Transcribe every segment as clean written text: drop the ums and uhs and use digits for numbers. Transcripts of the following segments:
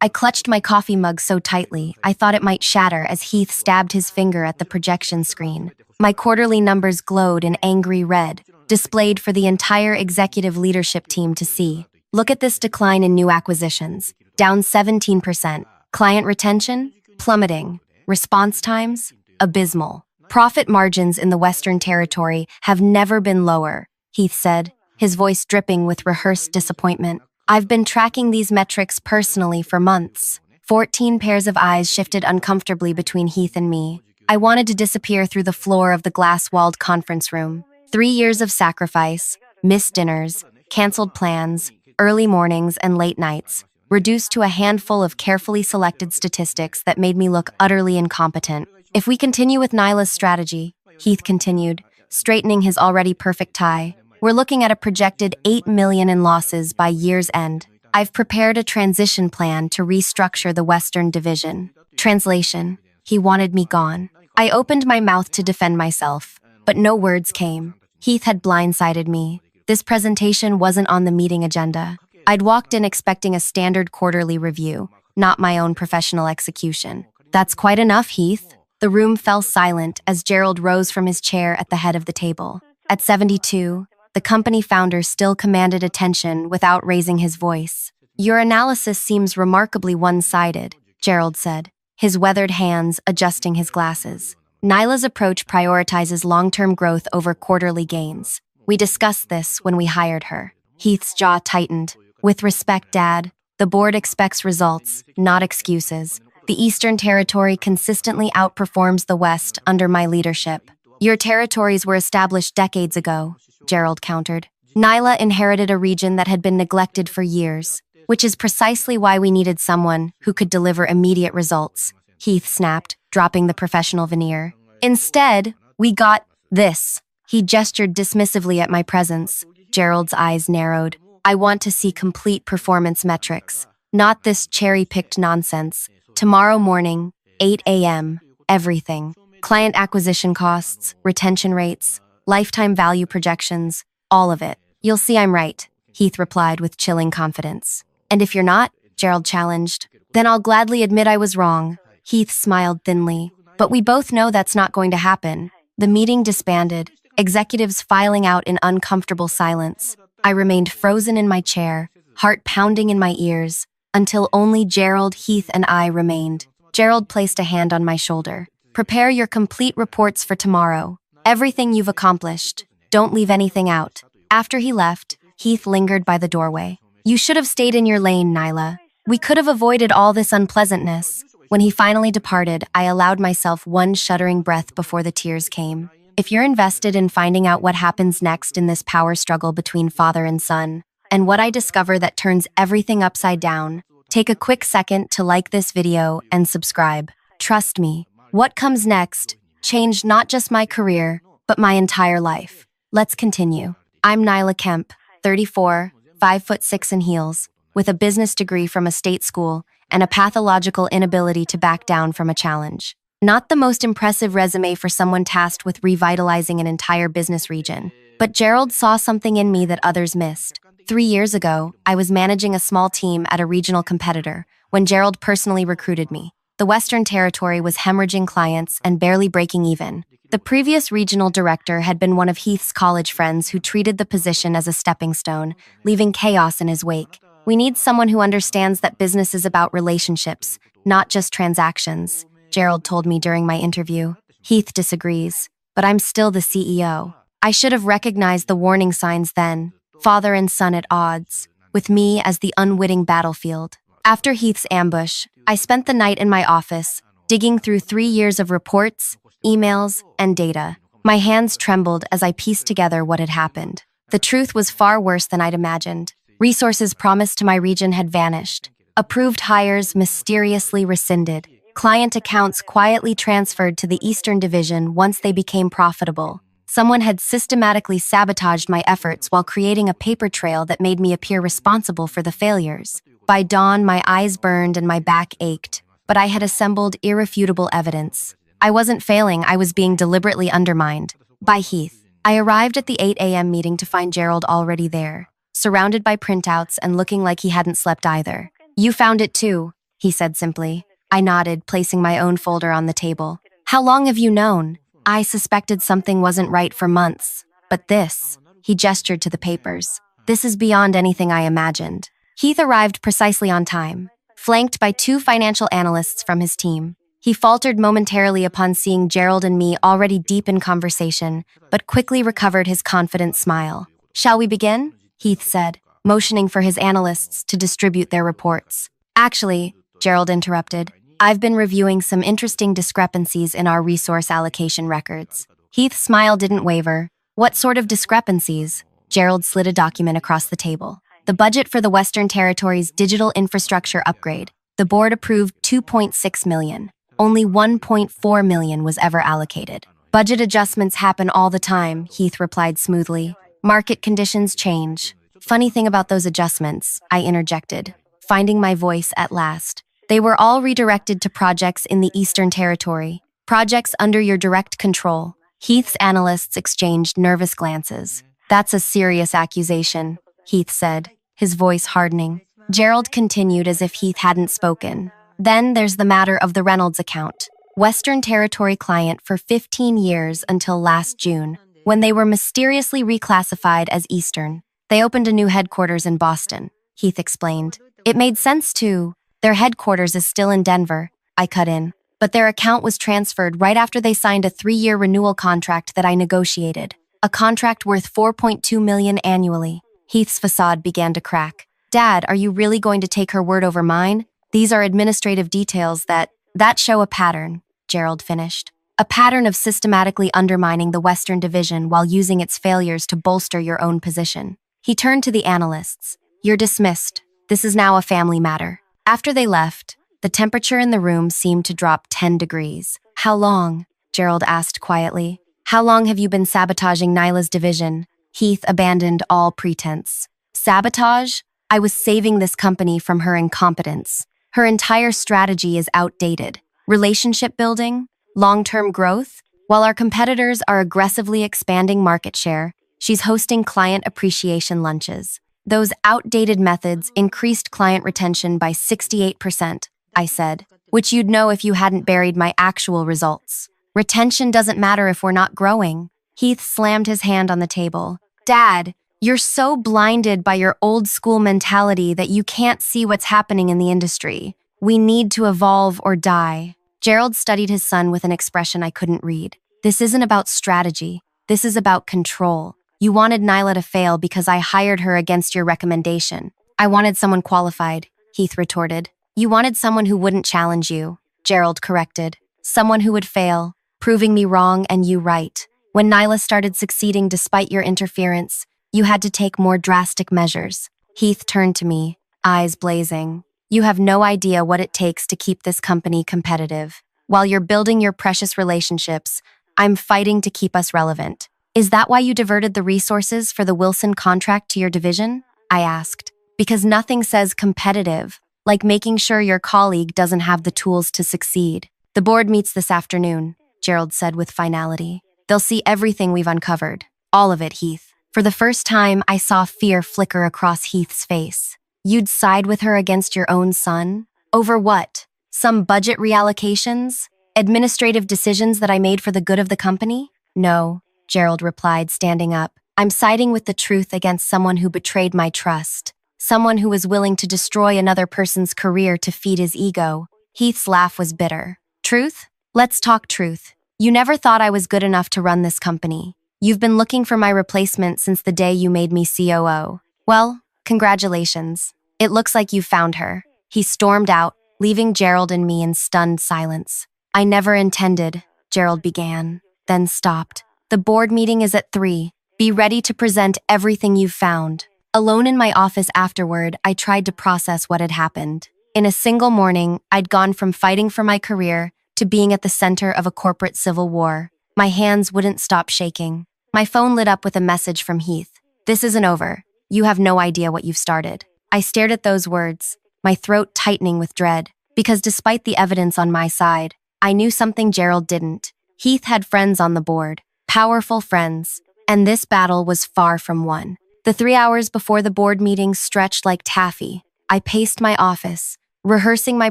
I clutched my coffee mug so tightly, I thought it might shatter as Heath stabbed his finger at the projection screen. My quarterly numbers glowed in angry red, displayed for the entire executive leadership team to see. Look at this decline in new acquisitions, down 17%. Client retention, plummeting. Response times, abysmal. Profit margins in the Western Territory have never been lower, Heath said, his voice dripping with rehearsed disappointment. I've been tracking these metrics personally for months. 14 pairs of eyes shifted uncomfortably between Heath and me. I wanted to disappear through the floor of the glass-walled conference room. 3 years of sacrifice, missed dinners, canceled plans, early mornings and late nights, reduced to a handful of carefully selected statistics that made me look utterly incompetent. If we continue with Nyla's strategy, Heath continued, straightening his already perfect tie, we're looking at a projected $8 million in losses by year's end. I've prepared a transition plan to restructure the Western Division. Translation: he wanted me gone. I opened my mouth to defend myself, but no words came. Heath had blindsided me. This presentation wasn't on the meeting agenda. I'd walked in expecting a standard quarterly review, not my own professional execution. That's quite enough, Heath. The room fell silent as Gerald rose from his chair at the head of the table. At 72, the company founder still commanded attention without raising his voice. Your analysis seems remarkably one-sided, Gerald said, his weathered hands adjusting his glasses. Nyla's approach prioritizes long-term growth over quarterly gains. We discussed this when we hired her. Heath's jaw tightened. With respect, Dad, the board expects results, not excuses. The Eastern Territory consistently outperforms the West under my leadership. Your territories were established decades ago, Gerald countered. Nyla inherited a region that had been neglected for years, which is precisely why we needed someone who could deliver immediate results, Heath snapped, dropping the professional veneer. Instead, we got this. He gestured dismissively at my presence. Gerald's eyes narrowed. I want to see complete performance metrics, not this cherry-picked nonsense. Tomorrow morning, 8 a.m., everything. Client acquisition costs, retention rates, lifetime value projections, all of it. You'll see I'm right, Heath replied with chilling confidence. And if you're not, Gerald challenged, then I'll gladly admit I was wrong. Heath smiled thinly. But we both know that's not going to happen. The meeting disbanded, executives filing out in uncomfortable silence. I remained frozen in my chair, heart pounding in my ears, until only Gerald, Heath, and I remained. Gerald placed a hand on my shoulder. Prepare your complete reports for tomorrow. Everything you've accomplished. Don't leave anything out. After he left, Heath lingered by the doorway. You should have stayed in your lane, Nyla. We could have avoided all this unpleasantness. When he finally departed, I allowed myself one shuddering breath before the tears came. If you're invested in finding out what happens next in this power struggle between father and son, and what I discover that turns everything upside down, take a quick second to like this video and subscribe. Trust me, what comes next changed not just my career, but my entire life. Let's continue. I'm Nyla Kemp, 34, 5'6" in heels, with a business degree from a state school and a pathological inability to back down from a challenge. Not the most impressive resume for someone tasked with revitalizing an entire business region, but Gerald saw something in me that others missed. 3 years ago, I was managing a small team at a regional competitor when Gerald personally recruited me. The Western Territory was hemorrhaging clients and barely breaking even. The previous regional director had been one of Heath's college friends who treated the position as a stepping stone, leaving chaos in his wake. We need someone who understands that business is about relationships, not just transactions, Gerald told me during my interview. Heath disagrees, but I'm still the CEO. I should have recognized the warning signs then. Father and son at odds, with me as the unwitting battlefield. After Heath's ambush, I spent the night in my office, digging through 3 years of reports, emails, and data. My hands trembled as I pieced together what had happened. The truth was far worse than I'd imagined. Resources promised to my region had vanished. Approved hires mysteriously rescinded. Client accounts quietly transferred to the Eastern Division once they became profitable. Someone had systematically sabotaged my efforts while creating a paper trail that made me appear responsible for the failures. By dawn, my eyes burned and my back ached, but I had assembled irrefutable evidence. I wasn't failing, I was being deliberately undermined. By Heath. I arrived at the 8 a.m. meeting to find Gerald already there. surrounded by printouts and looking like he hadn't slept either. You found it too, he said simply. I nodded, placing my own folder on the table. How long have you known? I suspected something wasn't right for months. But this, he gestured to the papers. This is beyond anything I imagined. Heath arrived precisely on time, flanked by 2 financial analysts from his team. He faltered momentarily upon seeing Gerald and me already deep in conversation, but quickly recovered his confident smile. Shall we begin? Heath said, motioning for his analysts to distribute their reports. Actually, Gerald interrupted, I've been reviewing some interesting discrepancies in our resource allocation records. Heath's smile didn't waver. What sort of discrepancies? Gerald slid a document across the table. The budget for the Western Territories' digital infrastructure upgrade. The board approved $2.6 million. Only $1.4 million was ever allocated. Budget adjustments happen all the time, Heath replied smoothly. Market conditions change. Funny thing about those adjustments, I interjected, finding my voice at last. They were all redirected to projects in the Eastern Territory, projects under your direct control. Heath's analysts exchanged nervous glances. That's a serious accusation, Heath said, his voice hardening. Gerald continued as if Heath hadn't spoken. Then there's the matter of the Reynolds account. Western Territory client for 15 years until last June, when they were mysteriously reclassified as Eastern. They opened a new headquarters in Boston, Heath explained. It made sense too. Their headquarters is still in Denver, I cut in. But their account was transferred right after they signed a 3-year renewal contract that I negotiated. A contract worth $4.2 million annually. Heath's facade began to crack. Dad, are you really going to take her word over mine? These are administrative details that show a pattern, Gerald finished. A pattern of systematically undermining the Western Division while using its failures to bolster your own position. He turned to the analysts. You're dismissed. This is now a family matter. After they left, the temperature in the room seemed to drop 10 degrees. How long? Gerald asked quietly. How long have you been sabotaging Nyla's division? Heath abandoned all pretense. Sabotage? I was saving this company from her incompetence. Her entire strategy is outdated. Relationship building? Long-term growth? While our competitors are aggressively expanding market share, she's hosting client appreciation lunches. Those outdated methods increased client retention by 68%, I said, which you'd know if you hadn't buried my actual results. Retention doesn't matter if we're not growing. Heath slammed his hand on the table. Dad, you're so blinded by your old-school mentality that you can't see what's happening in the industry. We need to evolve or die. Gerald studied his son with an expression I couldn't read. This isn't about strategy. This is about control. You wanted Nyla to fail because I hired her against your recommendation. I wanted someone qualified, Heath retorted. You wanted someone who wouldn't challenge you, Gerald corrected. Someone who would fail, proving me wrong and you right. When Nyla started succeeding despite your interference, you had to take more drastic measures. Heath turned to me, eyes blazing. You have no idea what it takes to keep this company competitive. While you're building your precious relationships, I'm fighting to keep us relevant. Is that why you diverted the resources for the Wilson contract to your division? I asked. Because nothing says competitive, like making sure your colleague doesn't have the tools to succeed. The board meets this afternoon, Gerald said with finality. They'll see everything we've uncovered. All of it, Heath. For the first time, I saw fear flicker across Heath's face. You'd side with her against your own son? Over what? Some budget reallocations? Administrative decisions that I made for the good of the company? No, Gerald replied, standing up. I'm siding with the truth against someone who betrayed my trust. Someone who was willing to destroy another person's career to feed his ego. Heath's laugh was bitter. Truth? Let's talk truth. You never thought I was good enough to run this company. You've been looking for my replacement since the day you made me COO. Well, congratulations. It looks like you found her. He stormed out, leaving Gerald and me in stunned silence. I never intended, Gerald began, then stopped. The board meeting is at 3. Be ready to present everything you've found. Alone in my office afterward, I tried to process what had happened. In a single morning, I'd gone from fighting for my career to being at the center of a corporate civil war. My hands wouldn't stop shaking. My phone lit up with a message from Heath. This isn't over. You have no idea what you've started. I stared at those words, my throat tightening with dread, because despite the evidence on my side, I knew something Gerald didn't. Heath had friends on the board, powerful friends, and this battle was far from won. The 3 hours before the board meeting stretched like taffy. I paced my office, rehearsing my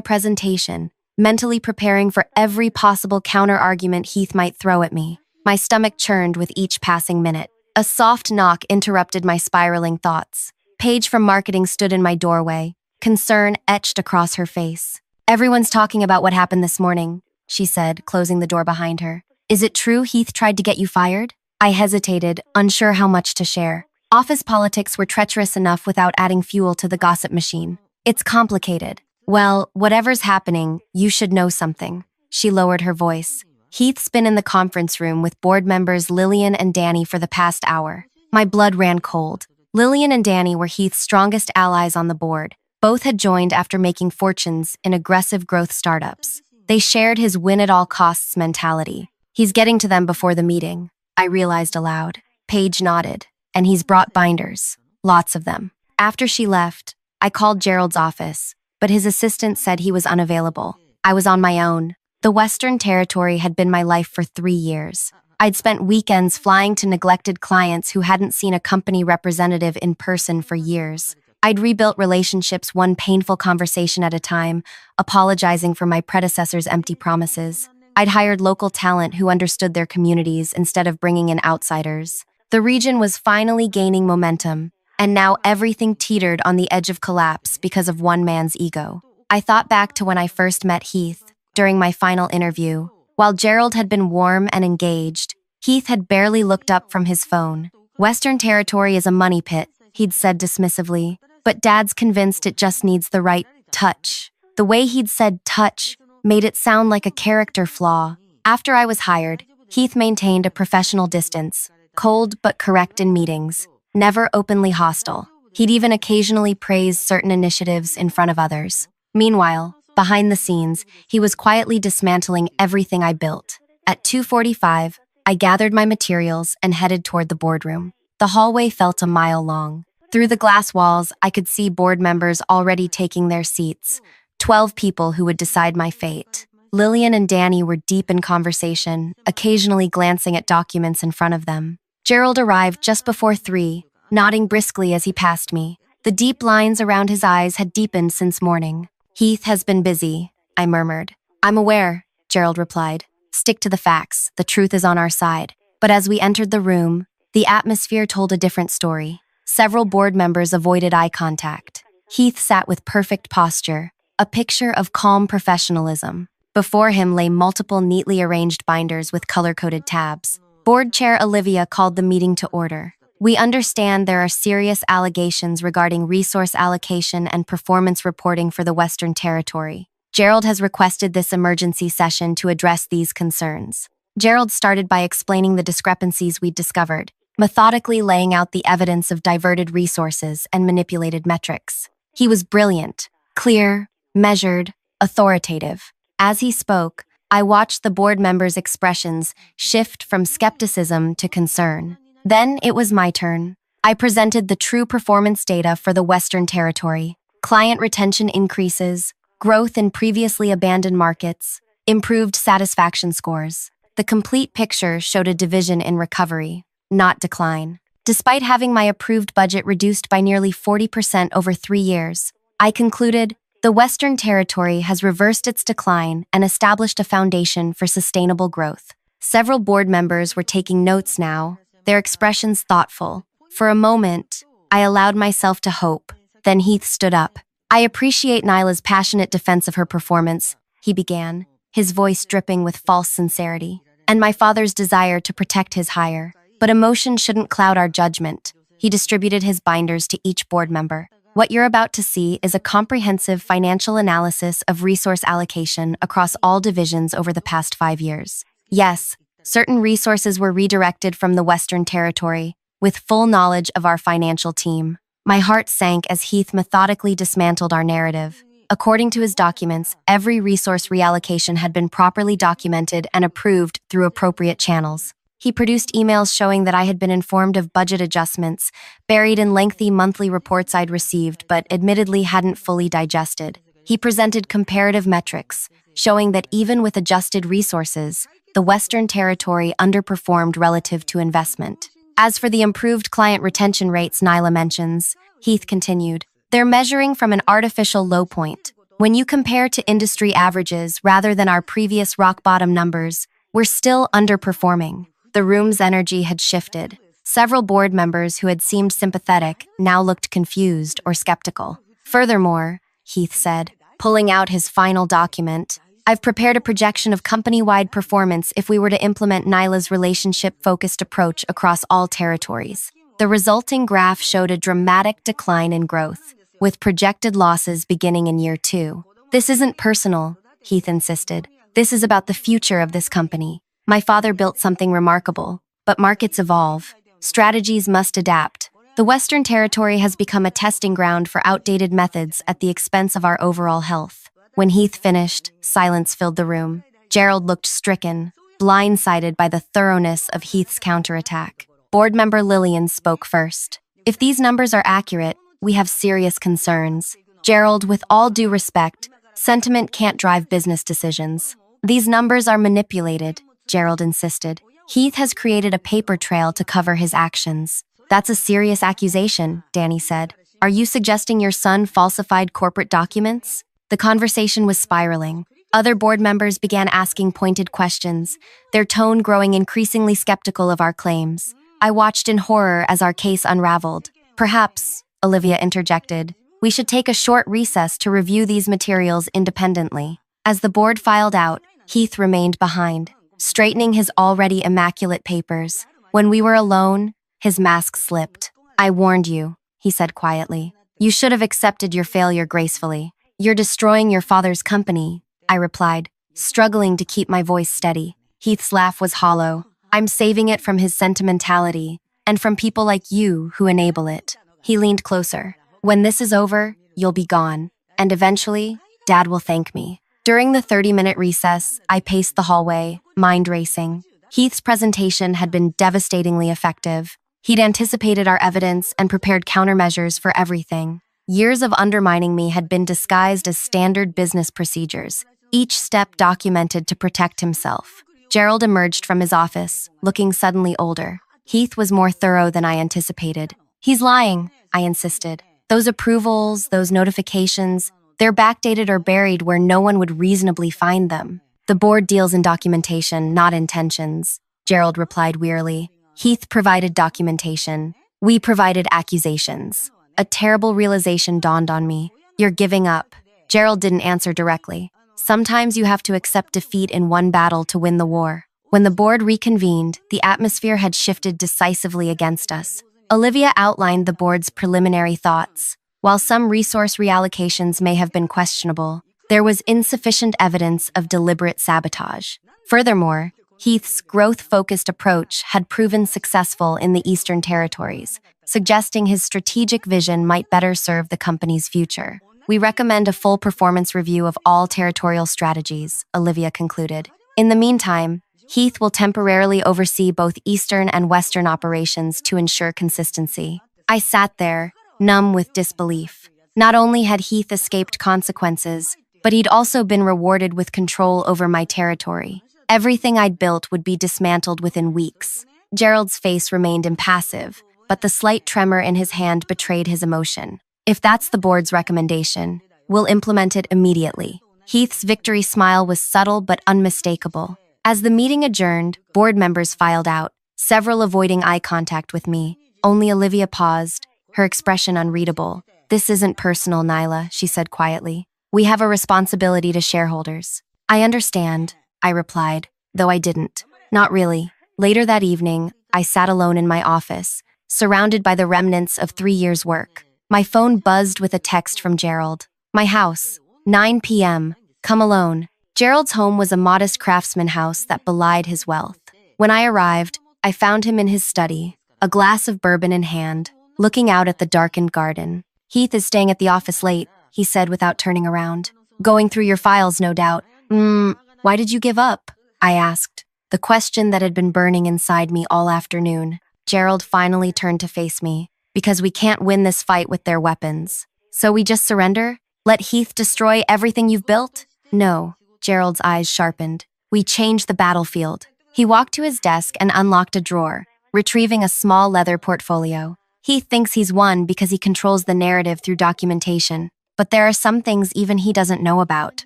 presentation, mentally preparing for every possible counter-argument Heath might throw at me. My stomach churned with each passing minute. A soft knock interrupted my spiraling thoughts. Paige from marketing stood in my doorway, concern etched across her face. "Everyone's talking about what happened this morning," she said, closing the door behind her. "Is it true Heath tried to get you fired?" I hesitated, unsure how much to share. Office politics were treacherous enough without adding fuel to the gossip machine. "It's complicated." "Well, whatever's happening, you should know something." She lowered her voice. "Heath's been in the conference room with board members Lillian and Danny for the past hour." My blood ran cold. Lillian and Danny were Heath's strongest allies on the board. Both had joined after making fortunes in aggressive growth startups. They shared his win-at-all-costs mentality. "He's getting to them before the meeting," I realized aloud. Paige nodded. "And he's brought binders. Lots of them." After she left, I called Gerald's office, but his assistant said he was unavailable. I was on my own. The Western Territory had been my life for 3 years. I'd spent weekends flying to neglected clients who hadn't seen a company representative in person for years. I'd rebuilt relationships one painful conversation at a time, apologizing for my predecessor's empty promises. I'd hired local talent who understood their communities instead of bringing in outsiders. The region was finally gaining momentum, and now everything teetered on the edge of collapse because of one man's ego. I thought back to when I first met Heath, during my final interview. While Gerald had been warm and engaged, Heath had barely looked up from his phone. "Western Territory is a money pit," he'd said dismissively, "but Dad's convinced it just needs the right touch." The way he'd said touch made it sound like a character flaw. After I was hired, Heath maintained a professional distance, cold but correct in meetings, never openly hostile. He'd even occasionally praise certain initiatives in front of others. Meanwhile, behind the scenes, he was quietly dismantling everything I built. At 2:45, I gathered my materials and headed toward the boardroom. The hallway felt a mile long. Through the glass walls, I could see board members already taking their seats, 12 people who would decide my fate. Lillian and Danny were deep in conversation, occasionally glancing at documents in front of them. Gerald arrived just before 3, nodding briskly as he passed me. The deep lines around his eyes had deepened since morning. "Heath has been busy," I murmured. "I'm aware," Gerald replied. "Stick to the facts. The truth is on our side." But as we entered the room, the atmosphere told a different story. Several board members avoided eye contact. Heath sat with perfect posture, a picture of calm professionalism. Before him lay multiple neatly arranged binders with color-coded tabs. Board Chair Olivia called the meeting to order. "We understand there are serious allegations regarding resource allocation and performance reporting for the Western Territory. Gerald has requested this emergency session to address these concerns." Gerald started by explaining the discrepancies we'd discovered, methodically laying out the evidence of diverted resources and manipulated metrics. He was brilliant, clear, measured, authoritative. As he spoke, I watched the board members' expressions shift from skepticism to concern. Then it was my turn. I presented the true performance data for the Western Territory. Client retention increases, growth in previously abandoned markets, improved satisfaction scores. The complete picture showed a division in recovery, not decline. Despite having my approved budget reduced by nearly 40% over 3 years, I concluded the Western Territory has reversed its decline and established a foundation for sustainable growth. Several board members were taking notes now, their expressions thoughtful. For a moment, I allowed myself to hope. Then Heath stood up. "I appreciate Nyla's passionate defense of her performance," he began, his voice dripping with false sincerity, "and my father's desire to protect his hire. But emotion shouldn't cloud our judgment." He distributed his binders to each board member. "What you're about to see is a comprehensive financial analysis of resource allocation across all divisions over the past 5 years. Yes, certain resources were redirected from the Western Territory, with full knowledge of our financial team." My heart sank as Heath methodically dismantled our narrative. According to his documents, every resource reallocation had been properly documented and approved through appropriate channels. He produced emails showing that I had been informed of budget adjustments, buried in lengthy monthly reports I'd received but admittedly hadn't fully digested. He presented comparative metrics, showing that even with adjusted resources, the Western Territory underperformed relative to investment. As for the improved client retention rates Nyla mentions, Heath continued, they're measuring from an artificial low point. When you compare to industry averages rather than our previous rock-bottom numbers, we're still underperforming. The room's energy had shifted. Several board members who had seemed sympathetic now looked confused or skeptical. Furthermore, Heath said, pulling out his final document, I've prepared a projection of company-wide performance if we were to implement Nyla's relationship-focused approach across all territories. The resulting graph showed a dramatic decline in growth, with projected losses beginning in year 2. This isn't personal, Heath insisted. This is about the future of this company. My father built something remarkable, but markets evolve. Strategies must adapt. The Western Territory has become a testing ground for outdated methods at the expense of our overall health. When Heath finished, silence filled the room. Gerald looked stricken, blindsided by the thoroughness of Heath's counterattack. Board member Lillian spoke first. If these numbers are accurate, we have serious concerns. Gerald, with all due respect, sentiment can't drive business decisions. These numbers are manipulated, Gerald insisted. Heath has created a paper trail to cover his actions. That's a serious accusation, Danny said. Are you suggesting your son falsified corporate documents? The conversation was spiraling. Other board members began asking pointed questions, their tone growing increasingly skeptical of our claims. I watched in horror as our case unraveled. Perhaps, Olivia interjected, we should take a short recess to review these materials independently. As the board filed out, Heath remained behind, straightening his already immaculate papers. When we were alone, his mask slipped. I warned you, he said quietly. You should have accepted your failure gracefully. You're destroying your father's company, I replied, struggling to keep my voice steady. Heath's laugh was hollow. I'm saving it from his sentimentality, and from people like you who enable it. He leaned closer. When this is over, you'll be gone, and eventually, Dad will thank me. During the 30-minute recess, I paced the hallway, mind racing. Heath's presentation had been devastatingly effective. He'd anticipated our evidence and prepared countermeasures for everything. Years of undermining me had been disguised as standard business procedures, each step documented to protect himself. Gerald emerged from his office, looking suddenly older. Heath was more thorough than I anticipated. He's lying, I insisted. Those approvals, those notifications, they're backdated or buried where no one would reasonably find them. The board deals in documentation, not intentions, Gerald replied wearily. Heath provided documentation. We provided accusations. A terrible realization dawned on me. You're giving up. Gerald didn't answer directly. Sometimes you have to accept defeat in one battle to win the war. When the board reconvened, the atmosphere had shifted decisively against us. Olivia outlined the board's preliminary thoughts. While some resource reallocations may have been questionable, there was insufficient evidence of deliberate sabotage. Furthermore, Heath's growth-focused approach had proven successful in the Eastern Territories, suggesting his strategic vision might better serve the company's future. We recommend a full performance review of all territorial strategies, Olivia concluded. In the meantime, Heath will temporarily oversee both Eastern and Western operations to ensure consistency. I sat there, numb with disbelief. Not only had Heath escaped consequences, but he'd also been rewarded with control over my territory. Everything I'd built would be dismantled within weeks. Gerald's face remained impassive, but the slight tremor in his hand betrayed his emotion. If that's the board's recommendation, we'll implement it immediately. Heath's victory smile was subtle but unmistakable. As the meeting adjourned, board members filed out, several avoiding eye contact with me. Only Olivia paused, her expression unreadable. This isn't personal, Nyla, she said quietly. We have a responsibility to shareholders. I understand, I replied, though I didn't. Not really. Later that evening, I sat alone in my office, surrounded by the remnants of 3 years' work. My phone buzzed with a text from Gerald. My house, 9 p.m., come alone. Gerald's home was a modest craftsman house that belied his wealth. When I arrived, I found him in his study, a glass of bourbon in hand, looking out at the darkened garden. Heath is staying at the office late, he said without turning around. Going through your files, no doubt. Why did you give up? I asked, the question that had been burning inside me all afternoon. Gerald finally turned to face me. Because we can't win this fight with their weapons. So we just surrender? Let Heath destroy everything you've built? No. Gerald's eyes sharpened. We change the battlefield. He walked to his desk and unlocked a drawer, retrieving a small leather portfolio. Heath thinks he's won because he controls the narrative through documentation, but there are some things even he doesn't know about.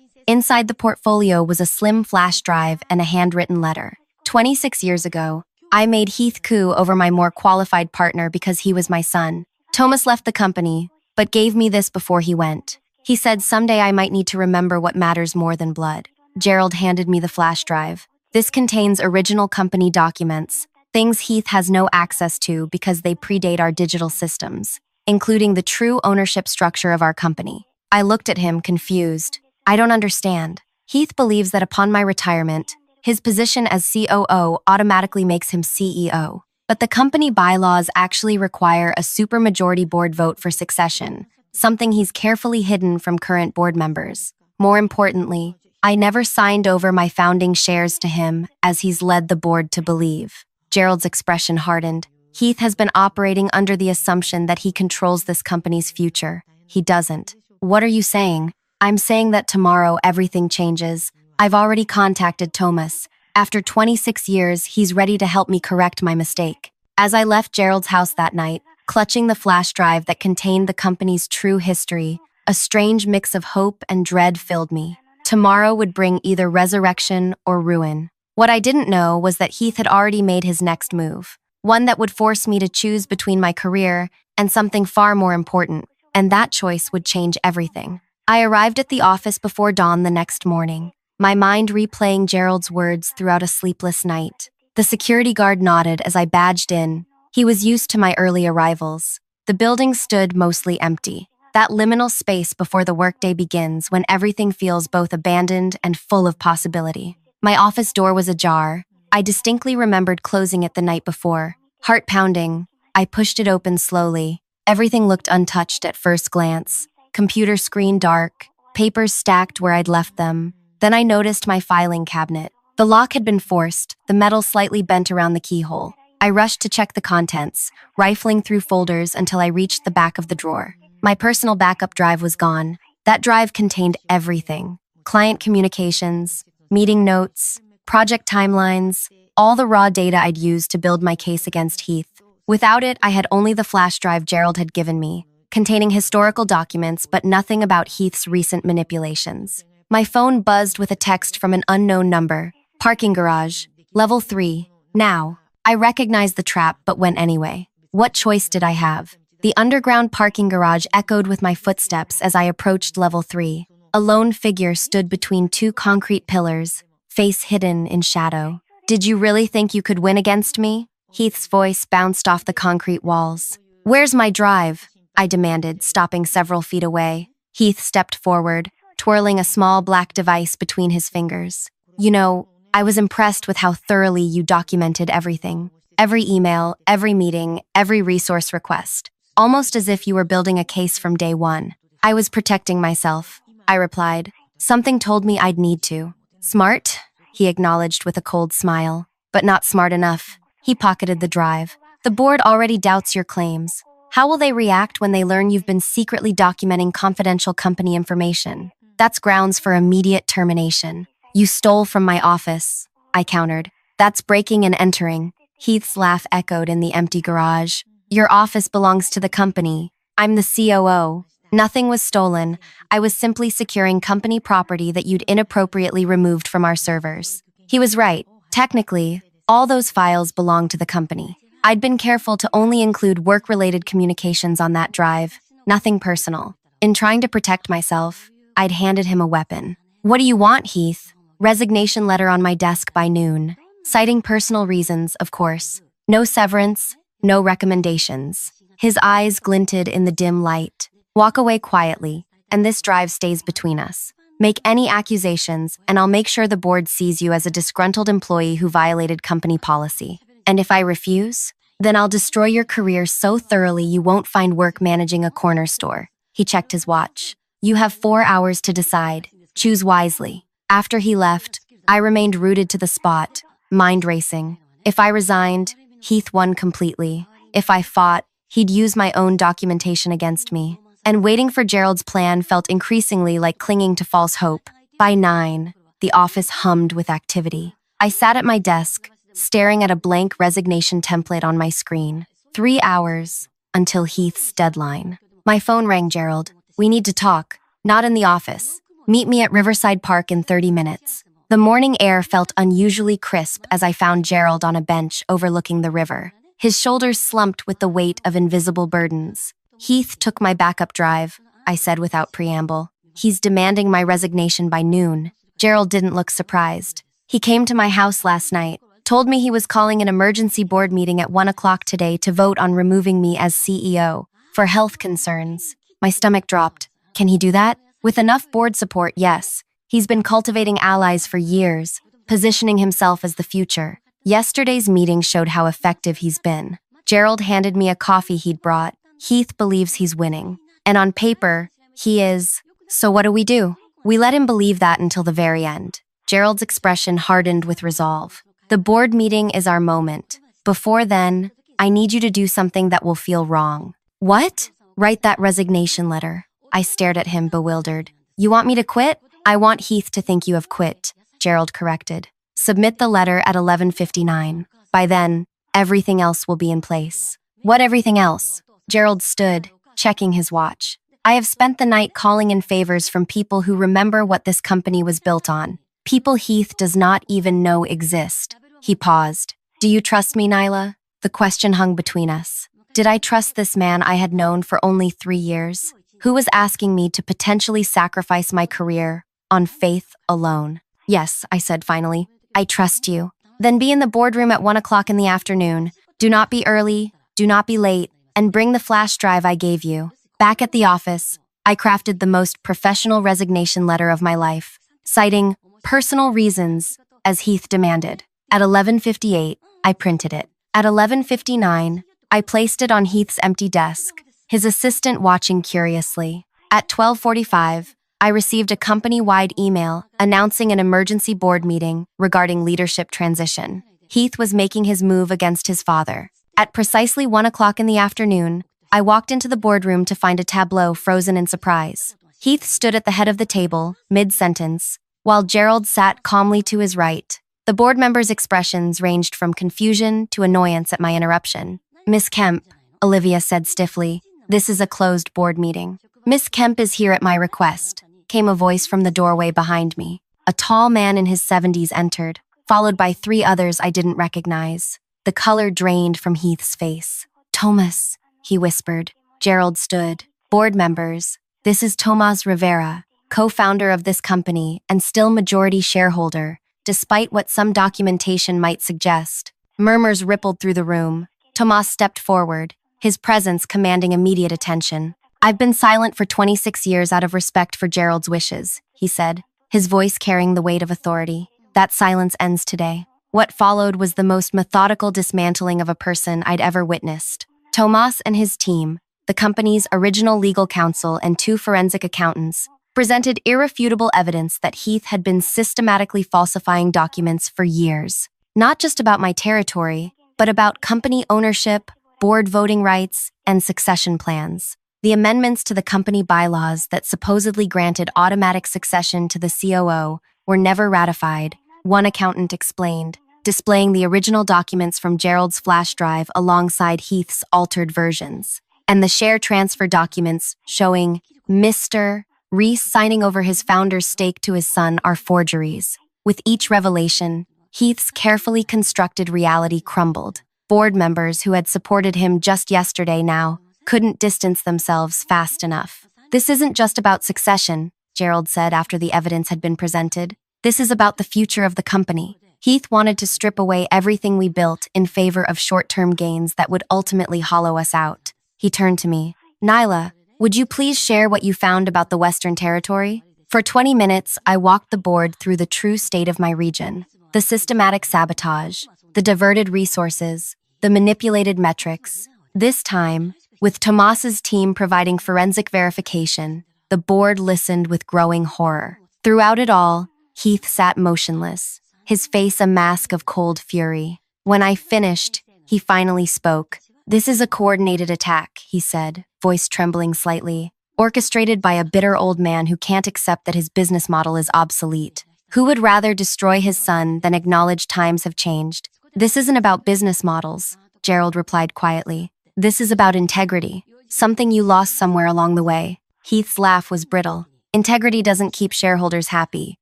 Inside the portfolio was a slim flash drive and a handwritten letter. 26 years ago, I made Heath coup over my more qualified partner because he was my son. Thomas left the company, but gave me this before he went. He said someday I might need to remember what matters more than blood. Gerald handed me the flash drive. This contains original company documents, things Heath has no access to because they predate our digital systems, including the true ownership structure of our company. I looked at him, confused. I don't understand. Heath believes that upon my retirement, his position as COO automatically makes him CEO. But the company bylaws actually require a supermajority board vote for succession, something he's carefully hidden from current board members. More importantly, I never signed over my founding shares to him, as he's led the board to believe. Gerald's expression hardened. Heath has been operating under the assumption that he controls this company's future. He doesn't. What are you saying? I'm saying that tomorrow everything changes. I've already contacted Thomas. After 26 years, he's ready to help me correct my mistake. As I left Gerald's house that night, clutching the flash drive that contained the company's true history, a strange mix of hope and dread filled me. Tomorrow would bring either resurrection or ruin. What I didn't know was that Heath had already made his next move, one that would force me to choose between my career and something far more important, and that choice would change everything. I arrived at the office before dawn the next morning, my mind replaying Gerald's words throughout a sleepless night. The security guard nodded as I badged in. He was used to my early arrivals. The building stood mostly empty, that liminal space before the workday begins when everything feels both abandoned and full of possibility. My office door was ajar. I distinctly remembered closing it the night before. Heart pounding, I pushed it open slowly. Everything looked untouched at first glance. Computer screen dark, papers stacked where I'd left them. Then I noticed my filing cabinet. The lock had been forced, the metal slightly bent around the keyhole. I rushed to check the contents, rifling through folders until I reached the back of the drawer. My personal backup drive was gone. That drive contained everything. Client communications, meeting notes, project timelines, all the raw data I'd used to build my case against Heath. Without it, I had only the flash drive Gerald had given me, containing historical documents but nothing about Heath's recent manipulations. My phone buzzed with a text from an unknown number. Parking garage, level 3, now. I recognized the trap but went anyway. What choice did I have? The underground parking garage echoed with my footsteps as I approached level 3. A lone figure stood between two concrete pillars, face hidden in shadow. Did you really think you could win against me? Heath's voice bounced off the concrete walls. Where's my drive? I demanded, stopping several feet away. Heath stepped forward, twirling a small black device between his fingers. You know, I was impressed with how thoroughly you documented everything. Every email, every meeting, every resource request. Almost as if you were building a case from day one. I was protecting myself, I replied. Something told me I'd need to. Smart, he acknowledged with a cold smile. But not smart enough. He pocketed the drive. The board already doubts your claims. How will they react when they learn you've been secretly documenting confidential company information? That's grounds for immediate termination. You stole from my office, I countered. That's breaking and entering. Heath's laugh echoed in the empty garage. Your office belongs to the company. I'm the COO. Nothing was stolen. I was simply securing company property that you'd inappropriately removed from our servers. He was right. Technically, all those files belong to the company. I'd been careful to only include work-related communications on that drive, nothing personal. In trying to protect myself, I'd handed him a weapon. What do you want, Heath? Resignation letter on my desk by noon. Citing personal reasons, of course. No severance, no recommendations. His eyes glinted in the dim light. Walk away quietly, and this drive stays between us. Make any accusations, and I'll make sure the board sees you as a disgruntled employee who violated company policy. And if I refuse, then I'll destroy your career so thoroughly you won't find work managing a corner store. He checked his watch. You have 4 hours to decide. Choose wisely. After he left, I remained rooted to the spot, mind racing. If I resigned, Heath won completely. If I fought, he'd use my own documentation against me. And waiting for Gerald's plan felt increasingly like clinging to false hope. By 9, the office hummed with activity. I sat at my desk, staring at a blank resignation template on my screen. 3 hours until Heath's deadline. My phone rang, Gerald. We need to talk. Not in the office. Meet me at Riverside Park in 30 minutes. The morning air felt unusually crisp as I found Gerald on a bench overlooking the river. His shoulders slumped with the weight of invisible burdens. Heath took my backup drive, I said without preamble. He's demanding my resignation by noon. Gerald didn't look surprised. He came to my house last night, told me he was calling an emergency board meeting at 1 o'clock today to vote on removing me as CEO for health concerns. My stomach dropped. Can he do that? With enough board support, yes. He's been cultivating allies for years, positioning himself as the future. Yesterday's meeting showed how effective he's been. Gerald handed me a coffee he'd brought. Heath believes he's winning. And on paper, he is. So what do? We let him believe that until the very end. Gerald's expression hardened with resolve. The board meeting is our moment. Before then, I need you to do something that will feel wrong. What? Write that resignation letter. I stared at him, bewildered. You want me to quit? I want Heath to think you have quit, Gerald corrected. Submit the letter at 11:59. By then, everything else will be in place. What everything else? Gerald stood, checking his watch. I have spent the night calling in favors from people who remember what this company was built on. People Heath does not even know exist. He paused. Do you trust me, Nyla? The question hung between us. Did I trust this man I had known for only 3 years? Who was asking me to potentially sacrifice my career on faith alone? Yes, I said finally. I trust you. Then be in the boardroom at 1 o'clock in the afternoon. Do not be early, do not be late, and bring the flash drive I gave you. Back at the office, I crafted the most professional resignation letter of my life, citing personal reasons as Heath demanded. At 11:58, I printed it. At 11:59, I placed it on Heath's empty desk, his assistant watching curiously. At 12:45, I received a company-wide email announcing an emergency board meeting regarding leadership transition. Heath was making his move against his father. At precisely 1 o'clock in the afternoon, I walked into the boardroom to find a tableau frozen in surprise. Heath stood at the head of the table, mid-sentence, while Gerald sat calmly to his right. The board members' expressions ranged from confusion to annoyance at my interruption. Miss Kemp, Olivia said stiffly, this is a closed board meeting. Miss Kemp is here at my request, came a voice from the doorway behind me. A tall man in his 70s entered, followed by 3 others I didn't recognize. The color drained from Heath's face. Thomas, he whispered. Gerald stood. Board members, this is Tomas Rivera, co-founder of this company and still majority shareholder, despite what some documentation might suggest. Murmurs rippled through the room. Tomas stepped forward, his presence commanding immediate attention. I've been silent for 26 years out of respect for Gerald's wishes, he said, his voice carrying the weight of authority. That silence ends today. What followed was the most methodical dismantling of a person I'd ever witnessed. Tomas and his team, the company's original legal counsel and 2 forensic accountants, presented irrefutable evidence that Heath had been systematically falsifying documents for years. Not just about my territory, but about company ownership, board voting rights, and succession plans. The amendments to the company bylaws that supposedly granted automatic succession to the COO were never ratified, one accountant explained, displaying the original documents from Gerald's flash drive alongside Heath's altered versions, and the share transfer documents showing Mr. Reese signing over his founder's stake to his son are forgeries. With each revelation, Heath's carefully constructed reality crumbled. Board members who had supported him just yesterday now couldn't distance themselves fast enough. This isn't just about succession, Gerald said after the evidence had been presented. This is about the future of the company. Heath wanted to strip away everything we built in favor of short-term gains that would ultimately hollow us out. He turned to me. Nyla, would you please share what you found about the Western Territory? For 20 minutes, I walked the board through the true state of my region. The systematic sabotage, the diverted resources, the manipulated metrics. This time, with Tomas's team providing forensic verification, the board listened with growing horror. Throughout it all, Heath sat motionless, his face a mask of cold fury. When I finished, he finally spoke. This is a coordinated attack, he said, voice trembling slightly, orchestrated by a bitter old man who can't accept that his business model is obsolete. Who would rather destroy his son than acknowledge times have changed? This isn't about business models, Gerald replied quietly. This is about integrity, something you lost somewhere along the way. Heath's laugh was brittle. Integrity doesn't keep shareholders happy.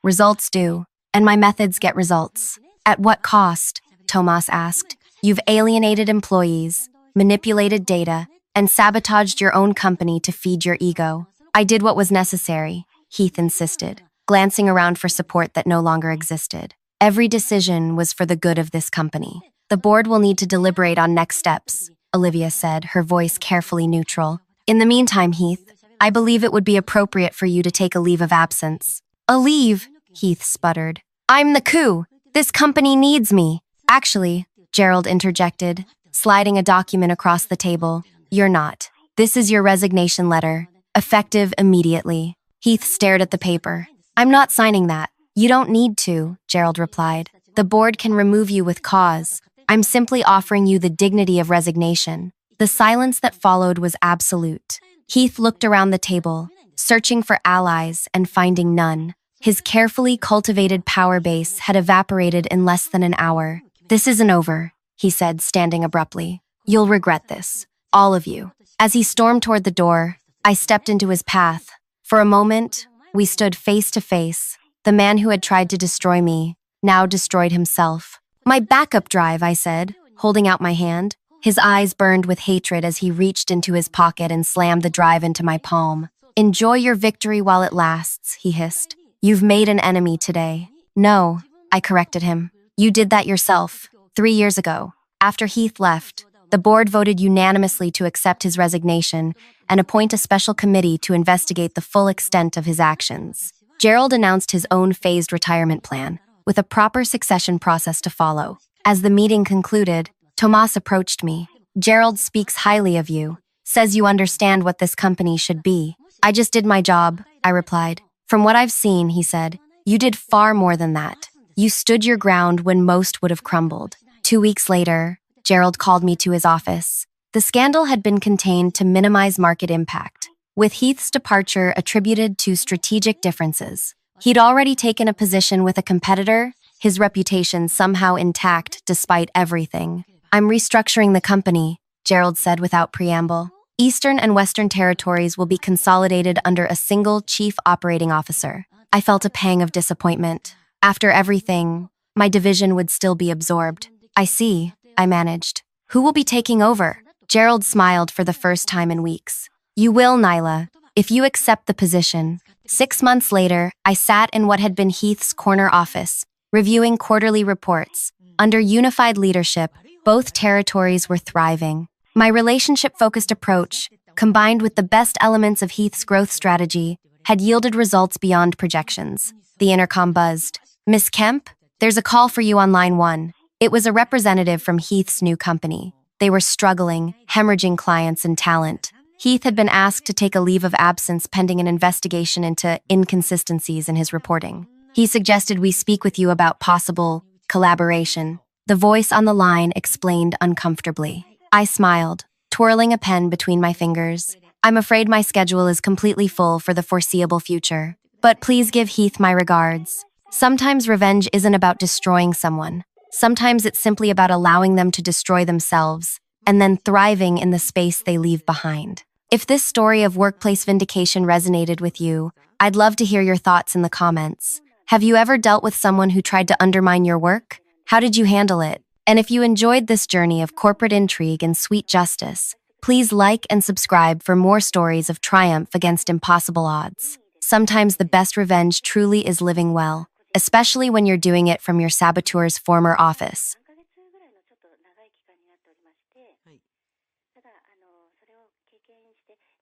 Results do. And my methods get results. At what cost? Tomas asked. You've alienated employees, manipulated data, and sabotaged your own company to feed your ego. I did what was necessary, Heath insisted, glancing around for support that no longer existed. Every decision was for the good of this company. The board will need to deliberate on next steps, Olivia said, her voice carefully neutral. In the meantime, Heath, I believe it would be appropriate for you to take a leave of absence. A leave? Heath sputtered. I'm the coup. This company needs me. Actually, Gerald interjected, sliding a document across the table. You're not. This is your resignation letter, effective immediately. Heath stared at the paper. I'm not signing that. You don't need to, Gerald replied. The board can remove you with cause. I'm simply offering you the dignity of resignation. The silence that followed was absolute. Heath looked around the table, searching for allies and finding none. His carefully cultivated power base had evaporated in less than an hour. This isn't over, he said, standing abruptly. You'll regret this. All of you. As he stormed toward the door, I stepped into his path. For a moment, we stood face to face. The man who had tried to destroy me now destroyed himself. My backup drive, I said, holding out my hand. His eyes burned with hatred as he reached into his pocket and slammed the drive into my palm. Enjoy your victory while it lasts, he hissed. You've made an enemy today. No, I corrected him. You did that yourself, 3 years ago. After Heath left, the board voted unanimously to accept his resignation and appoint a special committee to investigate the full extent of his actions. Gerald announced his own phased retirement plan, with a proper succession process to follow. As the meeting concluded, Tomas approached me. Gerald speaks highly of you, says you understand what this company should be. I just did my job, I replied. From what I've seen, he said, you did far more than that. You stood your ground when most would have crumbled. 2 weeks later, Gerald called me to his office. The scandal had been contained to minimize market impact, with Heath's departure attributed to strategic differences. He'd already taken a position with a competitor, his reputation somehow intact despite everything. I'm restructuring the company, Gerald said without preamble. Eastern and Western territories will be consolidated under a single chief operating officer. I felt a pang of disappointment. After everything, my division would still be absorbed. I see, I managed. Who will be taking over? Gerald smiled for the first time in weeks. You will, Nyla, if you accept the position. 6 months later, I sat in what had been Heath's corner office, reviewing quarterly reports. Under unified leadership, both territories were thriving. My relationship-focused approach, combined with the best elements of Heath's growth strategy, had yielded results beyond projections. The intercom buzzed. Miss Kemp, there's a call for you on line 1. It was a representative from Heath's new company. They were struggling, hemorrhaging clients and talent. Heath had been asked to take a leave of absence pending an investigation into inconsistencies in his reporting. He suggested we speak with you about possible collaboration. The voice on the line explained uncomfortably. I smiled, twirling a pen between my fingers. I'm afraid my schedule is completely full for the foreseeable future. But please give Heath my regards. Sometimes revenge isn't about destroying someone. Sometimes it's simply about allowing them to destroy themselves and then thriving in the space they leave behind. If this story of workplace vindication resonated with you, I'd love to hear your thoughts in the comments. Have you ever dealt with someone who tried to undermine your work? How did you handle it? And if you enjoyed this journey of corporate intrigue and sweet justice, please like and subscribe for more stories of triumph against impossible odds. Sometimes the best revenge truly is living well, especially when you're doing it from your saboteur's former office.